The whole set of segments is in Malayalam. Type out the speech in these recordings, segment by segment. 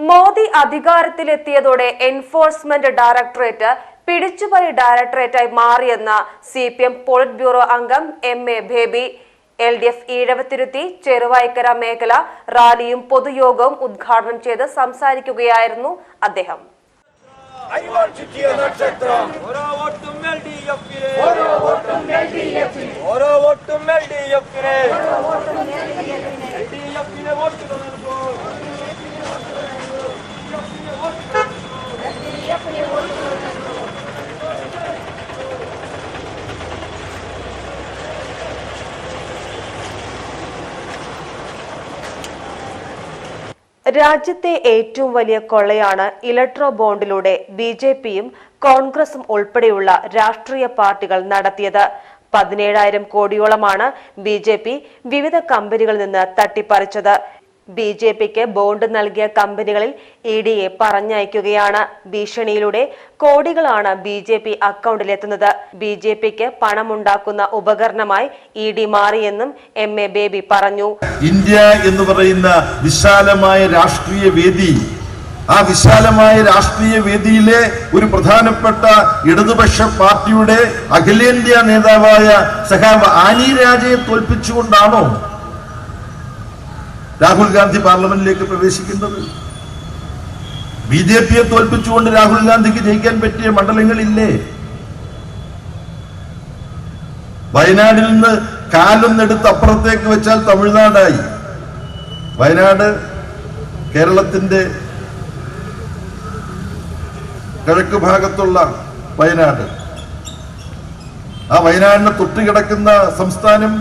മോദി അധികാരത്തിലെത്തിയതോടെ എൻഫോഴ്സ്മെന്റ് ഡയറക്ടറേറ്റ് പിടിച്ചുപറി ഡയറക്ടറേറ്റായി മാറിയെന്ന CPM പോളിറ്റ് ബ്യൂറോ അംഗം MA ബേബി. LDF ഈഴവത്തിരുത്തി ചെറുവായ്ക്കര മേഖല റാലിയും പൊതുയോഗവും ഉദ്ഘാടനം ചെയ്ത് സംസാരിക്കുകയായിരുന്നു അദ്ദേഹം. രാജ്യത്തെ ഏറ്റവും വലിയ കൊള്ളയാണ് ഇലക്ട്രോ ബോണ്ടിലൂടെ BJPയും കോൺഗ്രസും ഉൾപ്പെടെയുള്ള രാഷ്ട്രീയ പാർട്ടികൾ നടത്തിയത്. 17,000 കോടിയോളമാണ് BJP വിവിധ കമ്പനികളിൽ നിന്ന് തട്ടിപ്പറിച്ചത്. BJPക്ക് ബോണ്ട് നൽകിയ കമ്പനികളിൽ EDയെ പറഞ്ഞയക്കുകയാണ്. ഭീഷണിയിലൂടെ കോടികളാണ് BJP അക്കൗണ്ടിലെത്തുന്നത്. BJPക്ക് പണമുണ്ടാക്കുന്ന ഉപകരണമായി ED മാറിയെന്നും MA ബേബി പറഞ്ഞു. ഇന്ത്യ എന്ന് പറയുന്ന വിശാലമായ രാഷ്ട്രീയ വേദി, ആ വിശാലമായ രാഷ്ട്രീയ വേദിയിലെ ഒരു പ്രധാനപ്പെട്ട ഇടതുപക്ഷ പാർട്ടിയുടെ അഖിലേന്ത്യാ നേതാവായ സഖാവ് ആനി രാജയെ തോൽപ്പിച്ചുകൊണ്ടാണോ രാഹുൽ ഗാന്ധി പാർലമെന്റിലേക്ക് പ്രവേശിക്കുന്നത്? BJPയെ തോൽപ്പിച്ചുകൊണ്ട് രാഹുൽ ഗാന്ധിക്ക് ജയിക്കാൻ പറ്റിയ മണ്ഡലങ്ങളില്ലേ? വയനാടിൽ നിന്ന് കാലൊന്നെടുത്ത് അപ്പുറത്തേക്ക് വെച്ചാൽ തമിഴ്നാടായി. വയനാട് കേരളത്തിന്റെ കിഴക്ക് ഭാഗത്തുള്ള വയനാട്, ആ വയനാടിനെ തൊട്ടുകിടക്കുന്ന സംസ്ഥാനം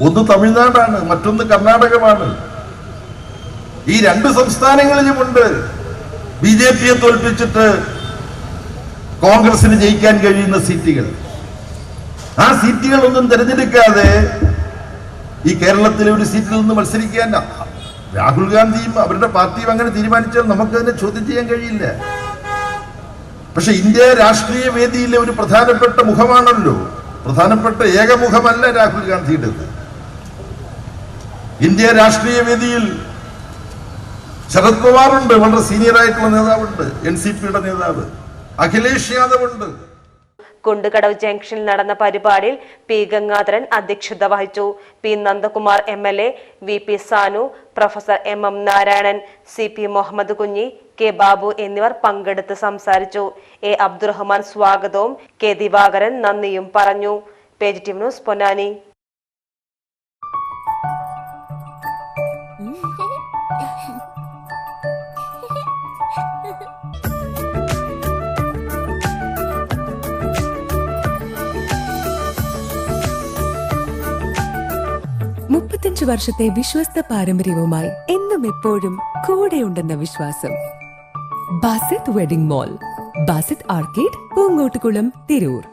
ഒന്ന് തമിഴ്നാടാണ്, മറ്റൊന്ന് കർണാടകമാണ്. ഈ രണ്ട് സംസ്ഥാനങ്ങളിലുമുണ്ട് BJPയെ തോൽപ്പിച്ചിട്ട് കോൺഗ്രസിന് ജയിക്കാൻ കഴിയുന്ന സീറ്റുകൾ. ആ സീറ്റുകളൊന്നും തിരഞ്ഞെടുക്കാതെ ഈ കേരളത്തിലെ ഒരു സീറ്റിൽ നിന്ന് മത്സരിക്കാൻ രാഹുൽ ഗാന്ധിയും അവരുടെ പാർട്ടിയും അങ്ങനെ തീരുമാനിച്ചാൽ നമുക്കതിനെ ചോദ്യം ചെയ്യാൻ കഴിയില്ല. പക്ഷെ ഇന്ത്യ രാഷ്ട്രീയ വേദിയിലെ ഒരു പ്രധാനപ്പെട്ട മുഖമാണല്ലോ, പ്രധാനപ്പെട്ട ഏകമുഖമല്ല രാഹുൽ ഗാന്ധിയുടേത്. ഇന്ത്യ രാഷ്ട്രീയ വേദിയിൽ ശരത് പവാറുണ്ട്, വളരെ സീനിയർ ആയിട്ടുള്ള നേതാവുണ്ട്, NCPയുടെ നേതാവ് അഖിലേഷ് യാദവ് ഉണ്ട്. കുണ്ടുകടവ് ജംഗ്ഷനിൽ നടന്ന പരിപാടിയിൽ P ഗംഗാധരൻ അധ്യക്ഷത വഹിച്ചു. P നന്ദകുമാർ MLA, VP സാനു, professor MM Narayanan, CP Muhammad Kunhi, K Babu എന്നിവർ പങ്കെടുത്ത് സംസാരിച്ചു. A അബ്ദുറഹ്മാൻ സ്വാഗതവും K ദിവാകരൻ നന്ദിയും പറഞ്ഞു. Page TV news Ponnani. വർഷത്തെ വിശ്വസ്ത പാരമ്പര്യവുമായി എന്നും എപ്പോഴും കൂടെയുണ്ടെന്ന വിശ്വാസം. Basith wedding mall, Basith arcade, Poonkottukulam, Tirur.